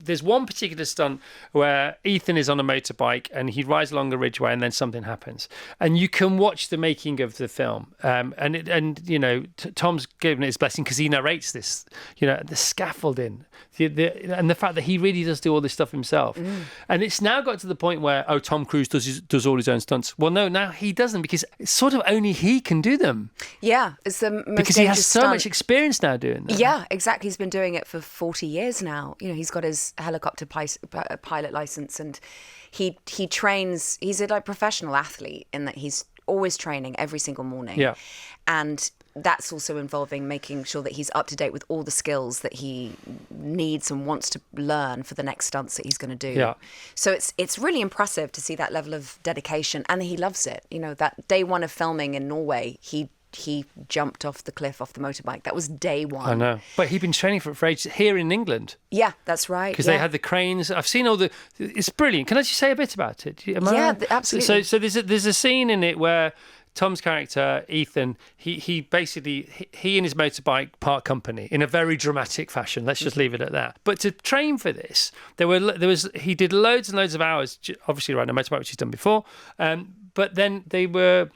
there's one particular stunt where Ethan is on a motorbike and he rides along a ridgeway and then something happens. And you can watch the making of the film. Tom's given it his blessing because he narrates this, the scaffolding, and the fact that he really does do all this stuff himself. And it's now got to the point where, Tom Cruise does all his own stunts. Well, no, now he doesn't, because it's sort of only he can do them. Yeah, it's the most because he has so stunt. much experience now doing them. Yeah, exactly. He's been doing it for 40 years now. He's got his helicopter pilot license, and he trains. He's a professional athlete in that he's always training every single morning. Yeah, and that's also involving making sure that he's up to date with all the skills that he needs and wants to learn for the next stunts that he's going to do. Yeah. So it's really impressive to see that level of dedication, and he loves it. That day one of filming in Norway, he jumped off the cliff off the motorbike. That was day one. I know. But he'd been training for ages here in England. Yeah, that's right. Because they had the cranes. I've seen it's brilliant. Can I just say a bit about it? Absolutely. So there's a scene in it where Tom's character, Ethan, he basically and his motorbike part company in a very dramatic fashion. Let's just leave it at that. But to train for this, he did loads and loads of hours, obviously riding a motorbike, which he's done before. But then they were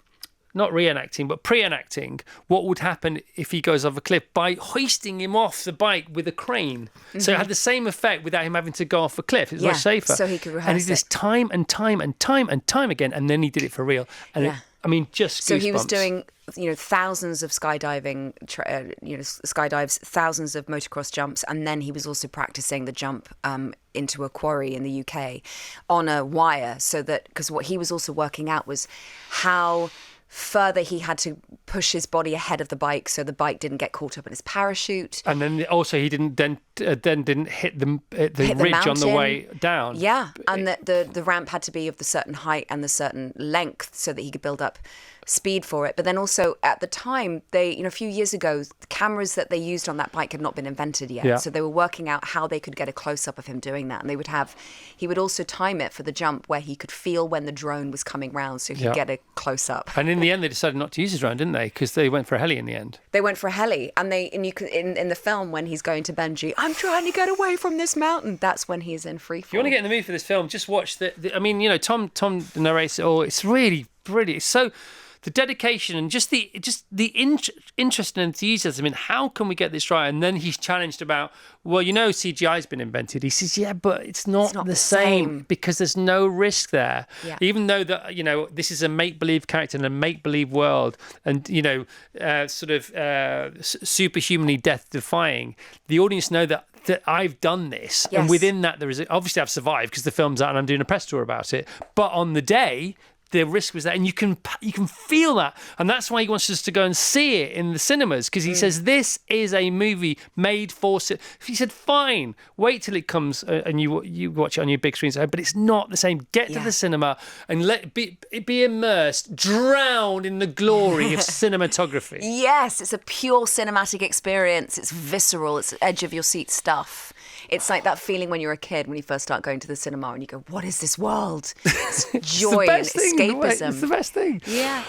not reenacting, but pre-enacting what would happen if he goes off a cliff by hoisting him off the bike with a crane. Mm-hmm. So it had the same effect without him having to go off a cliff. It was much safer. So he could rehearse and he did this time and time and time and time again, and then he did it for real. And just so goosebumps. He was doing, thousands of skydiving, skydives, thousands of motocross jumps, and then he was also practicing the jump into a quarry in the UK on a wire, so that, because what he was also working out was how further he had to push his body ahead of the bike so the bike didn't get caught up in his parachute. And then also he didn't hit the ridge on the way down. Yeah, and the ramp had to be of the certain height and the certain length so that he could build up speed for it. But then also at the time, a few years ago, the cameras that they used on that bike had not been invented yet. Yeah. So they were working out how they could get a close-up of him doing that. And he would also time it for the jump where he could feel when the drone was coming round so he'd get a close-up. And in the end, they decided not to use his drone, didn't they? Because they went for a heli in the end. They went for a heli. And you could, in the film, when he's going to Benji, I'm trying to get away from this mountain. That's when he's in free fall. If you want to get in the mood for this film, just watch Tom narrates it all. It's really brilliant. It's so... The dedication and just the interest and enthusiasm in how can we get this right? And then he's challenged about, CGI's been invented. He says, yeah, but it's not the same because there's no risk there. Yeah. Even though that, this is a make-believe character in a make-believe world and, superhumanly death-defying, the audience know that I've done this. Yes. And within that, there is, obviously I've survived because the film's out and I'm doing a press tour about it. But on the day, the risk was there, and you can feel that, and that's why he wants us to go and see it in the cinemas, because he says this is a movie made for. He said, "Fine, wait till it comes and you watch it on your big screens, but it's not the same. Get to the cinema and be immersed, drown in the glory of cinematography." Yes, it's a pure cinematic experience. It's visceral. It's edge of your seat stuff. It's like that feeling when you're a kid, when you first start going to the cinema and you go, what is this world? It's joy and escapism. It's the best thing. Yeah.